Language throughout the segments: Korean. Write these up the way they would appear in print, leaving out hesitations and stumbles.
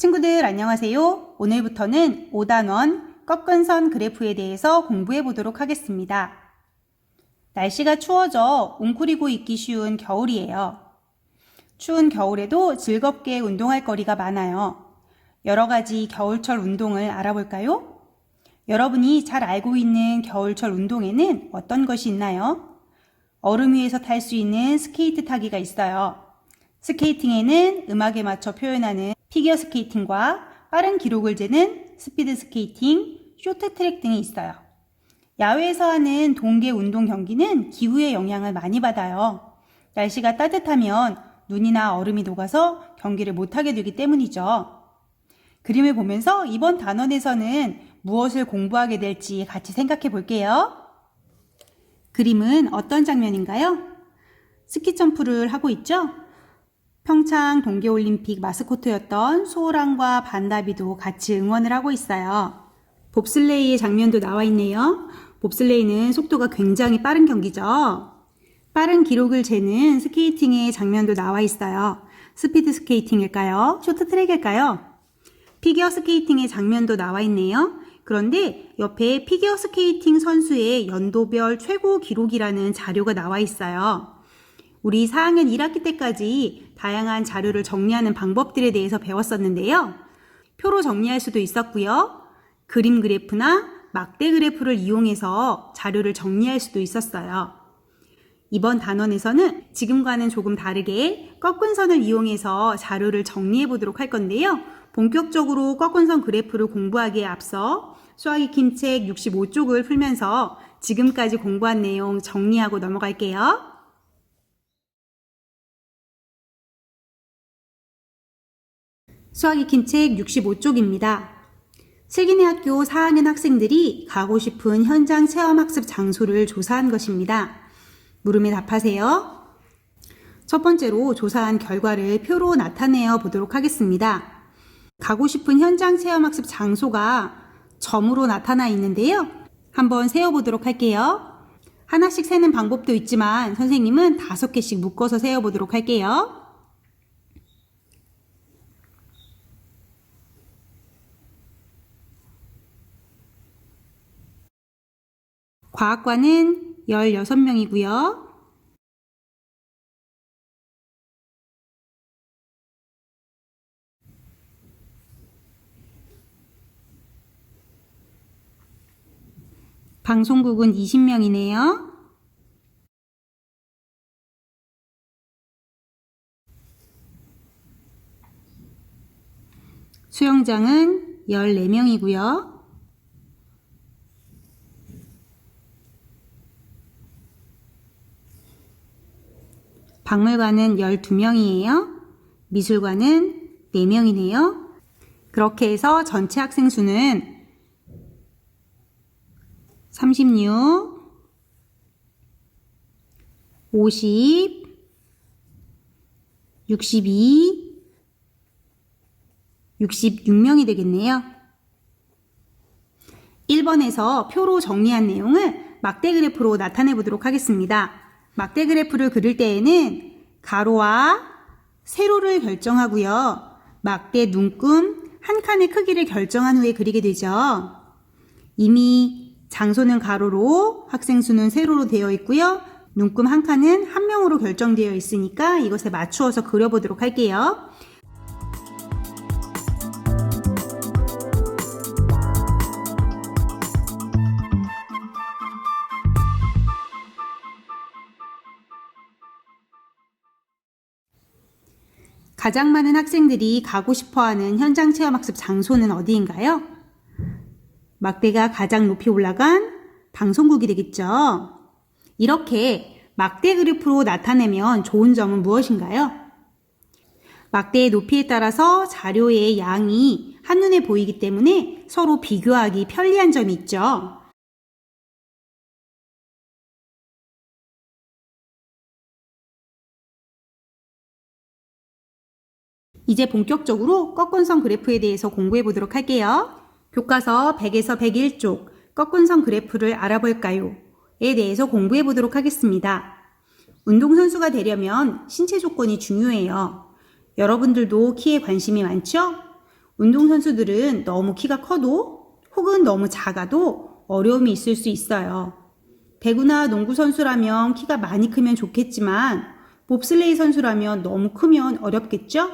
친구들 안녕하세요. 오늘부터는 5단원 꺾은 선 그래프에 대해서 공부해 보도록 하겠습니다. 날씨가 추워져 웅크리고 있기 쉬운 겨울이에요. 추운 겨울에도 즐겁게 운동할 거리가 많아요. 여러 가지 겨울철 운동을 알아볼까요? 여러분이 잘 알고 있는 겨울철 운동에는 어떤 것이 있나요? 얼음 위에서 탈 수 있는 스케이트 타기가 있어요. 스케이팅에는 음악에 맞춰 표현하는 피겨 스케이팅과 빠른 기록을 재는 스피드 스케이팅, 쇼트트랙 등이 있어요. 야외에서 하는 동계 운동 경기는 기후의 영향을 많이 받아요. 날씨가 따뜻하면 눈이나 얼음이 녹아서 경기를 못하게 되기 때문이죠. 그림을 보면서 이번 단원에서는 무엇을 공부하게 될지 같이 생각해 볼게요. 그림은 어떤 장면인가요? 스키 점프를 하고 있죠? 평창 동계올림픽 마스코트였던 소호랑과 반다비도 같이 응원을 하고 있어요. 봅슬레이의 장면도 나와 있네요. 봅슬레이는 속도가 굉장히 빠른 경기죠. 빠른 기록을 재는 스케이팅의 장면도 나와 있어요. 스피드 스케이팅일까요? 쇼트트랙일까요? 피겨 스케이팅의 장면도 나와 있네요. 그런데 옆에 피겨 스케이팅 선수의 연도별 최고 기록이라는 자료가 나와 있어요. 우리 4학년 1학기 때까지 다양한 자료를 정리하는 방법들에 대해서 배웠었는데요. 표로 정리할 수도 있었고요. 그림 그래프나 막대 그래프를 이용해서 자료를 정리할 수도 있었어요. 이번 단원에서는 지금과는 조금 다르게 꺾은 선을 이용해서 자료를 정리해 보도록 할 건데요. 본격적으로 꺾은 선 그래프를 공부하기에 앞서 수학 익힘 책 65쪽을 풀면서 지금까지 공부한 내용 정리하고 넘어갈게요. 수학 익힘 책 65쪽입니다. 슬기네 학교 4학년 학생들이 가고 싶은 현장 체험학습 장소를 조사한 것입니다. 물음에 답하세요. 첫 번째로 조사한 결과를 표로 나타내어 보도록 하겠습니다. 가고 싶은 현장 체험학습 장소가 점으로 나타나 있는데요. 한번 세어보도록 할게요. 하나씩 세는 방법도 있지만 선생님은 5개씩 묶어서 세어보도록 할게요. 과학과는 16명이고요. 방송국은 20명이네요. 수영장은 14명이고요. 박물관은 12명이에요. 미술관은 4명이네요. 그렇게 해서 전체 학생 수는 36, 50, 62, 66명이 되겠네요. 1번에서 표로 정리한 내용을 막대 그래프로 나타내 보도록 하겠습니다. 막대 그래프를 그릴 때에는 가로와 세로를 결정하고요. 막대 눈금 한 칸의 크기를 결정한 후에 그리게 되죠. 이미 장소는 가로로, 학생 수는 세로로 되어 있고요. 눈금 한 칸은 한 명으로 결정되어 있으니까 이것에 맞추어서 그려보도록 할게요. 가장 많은 학생들이 가고 싶어하는 현장 체험학습 장소는 어디인가요? 막대가 가장 높이 올라간 방송국이 되겠죠. 이렇게 막대 그래프로 나타내면 좋은 점은 무엇인가요? 막대의 높이에 따라서 자료의 양이 한눈에 보이기 때문에 서로 비교하기 편리한 점이 있죠. 이제 본격적으로 꺾은 선 그래프에 대해서 공부해 보도록 할게요. 교과서 100에서 101쪽 꺾은 선 그래프를 알아볼까요? 에 대해서 공부해 보도록 하겠습니다. 운동선수가 되려면 신체 조건이 중요해요. 여러분들도 키에 관심이 많죠? 운동선수들은 너무 키가 커도 혹은 너무 작아도 어려움이 있을 수 있어요. 배구나 농구 선수라면 키가 많이 크면 좋겠지만 봅슬레이 선수라면 너무 크면 어렵겠죠?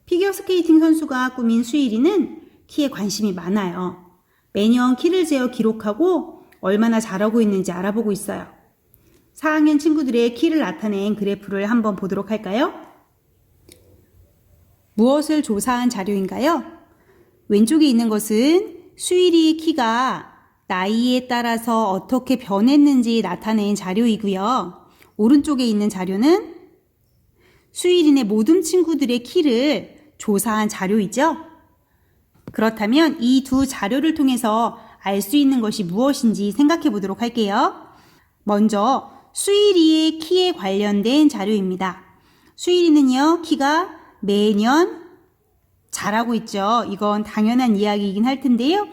피겨스케이팅 선수가 꾸민 수일이는 키에 관심이 많아요. 매년 키를 재어 기록하고 얼마나 잘하고 있는지 알아보고 있어요. 4학년 친구들의 키를 나타낸 그래프를 한번 보도록 할까요? 무엇을 조사한 자료인가요? 왼쪽에 있는 것은 수일이의 키가 나이에 따라서 어떻게 변했는지 나타낸 자료이고요. 오른쪽에 있는 자료는 수일인의 모든 친구들의 키를 조사한 자료이죠. 그렇다면 이 두 자료를 통해서 알 수 있는 것이 무엇인지 생각해 보도록 할게요. 먼저 수일이의 키에 관련된 자료입니다. 수일이는요, 키가 매년 자라고 있죠. 이건 당연한 이야기이긴 할 텐데요.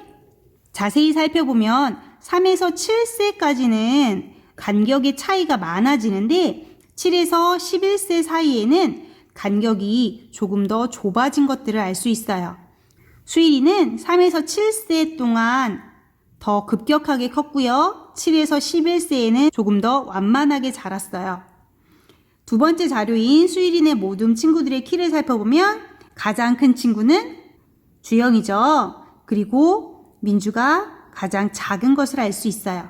자세히 살펴보면 3에서 7세까지는 간격의 차이가 많아지는데 7에서 11세 사이에는 간격이 조금 더 좁아진 것들을 알 수 있어요. 수일이는 3에서 7세 동안 더 급격하게 컸고요. 7에서 11세에는 조금 더 완만하게 자랐어요. 두 번째 자료인 수일인의 모든 친구들의 키를 살펴보면 가장 큰 친구는 주영이죠. 그리고 민주가 가장 작은 것을 알 수 있어요.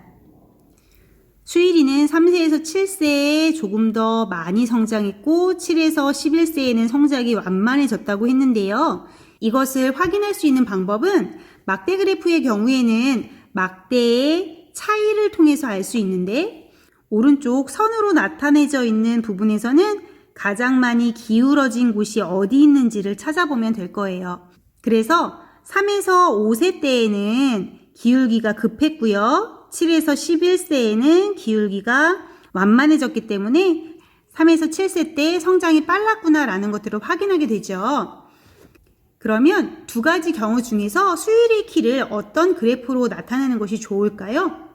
수일이는 3세에서 7세에 조금 더 많이 성장했고 7에서 11세에는 성장이 완만해졌다고 했는데요. 이것을 확인할 수 있는 방법은 막대 그래프의 경우에는 막대의 차이를 통해서 알 수 있는데 오른쪽 선으로 나타내져 있는 부분에서는 가장 많이 기울어진 곳이 어디 있는지를 찾아보면 될 거예요. 그래서 3에서 5세 때에는 기울기가 급했고요. 7에서 11세에는 기울기가 완만해졌기 때문에 3에서 7세 때 성장이 빨랐구나라는 것들을 확인하게 되죠. 그러면 두 가지 경우 중에서 수일의 키를 어떤 그래프로 나타내는 것이 좋을까요?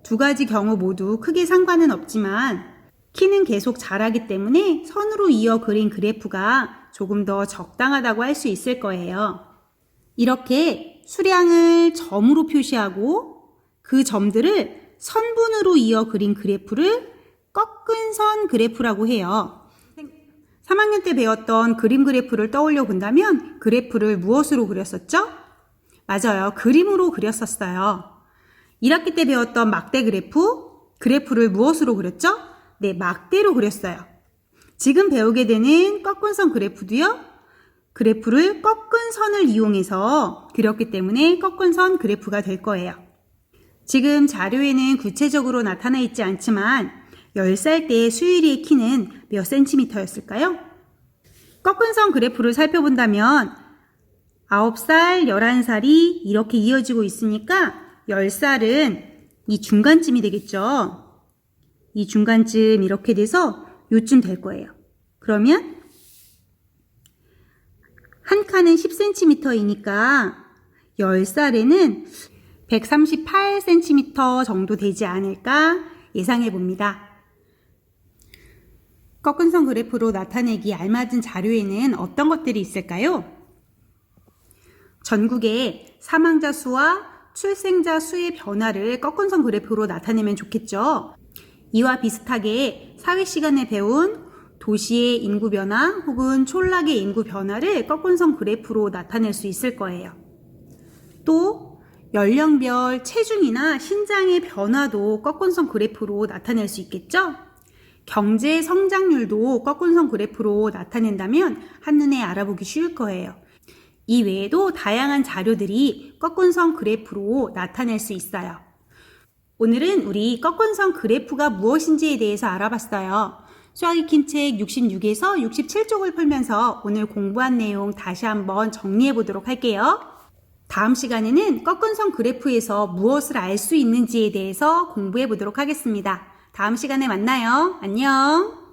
두 가지 경우 모두 크게 상관은 없지만 키는 계속 자라기 때문에 선으로 이어 그린 그래프가 조금 더 적당하다고 할 수 있을 거예요. 이렇게 수량을 점으로 표시하고 그 점들을 선분으로 이어 그린 그래프를 꺾은 선 그래프라고 해요. 3학년 때 배웠던 그림 그래프를 떠올려 본다면 그래프를 무엇으로 그렸었죠? 맞아요. 그림으로 그렸었어요. 1학기 때 배웠던 막대 그래프를 무엇으로 그렸죠? 네, 막대로 그렸어요. 지금 배우게 되는 꺾은 선 그래프도요. 그래프를 꺾은 선을 이용해서 그렸기 때문에 꺾은 선 그래프가 될 거예요. 지금 자료에는 구체적으로 나타나 있지 않지만 10살 때 수일이의 키는 몇 센티미터였을까요? 꺾은 선 그래프를 살펴본다면 9살, 11살이 이렇게 이어지고 있으니까 10살은 이 중간쯤이 되겠죠. 이 중간쯤 이렇게 돼서 요쯤 될 거예요. 그러면 한 칸은 10cm이니까 10살에는 138cm 정도 되지 않을까 예상해 봅니다. 꺾은 선 그래프로 나타내기 알맞은 자료에는 어떤 것들이 있을까요? 전국의 사망자 수와 출생자 수의 변화를 꺾은 선 그래프로 나타내면 좋겠죠. 이와 비슷하게 사회 시간에 배운 도시의 인구 변화 혹은 촌락의 인구 변화를 꺾은 선 그래프로 나타낼 수 있을 거예요. 또 연령별 체중이나 신장의 변화도 꺾은 선 그래프로 나타낼 수 있겠죠. 경제 성장률도 꺾은 선 그래프로 나타낸다면 한눈에 알아보기 쉬울 거예요. 이 외에도 다양한 자료들이 꺾은 선 그래프로 나타낼 수 있어요. 오늘은 우리 꺾은 선 그래프가 무엇인지에 대해서 알아봤어요. 수학익힘책 66에서 67쪽을 풀면서 오늘 공부한 내용 다시 한번 정리해 보도록 할게요. 다음 시간에는 꺾은 선 그래프에서 무엇을 알 수 있는지에 대해서 공부해 보도록 하겠습니다. 다음 시간에 만나요. 안녕.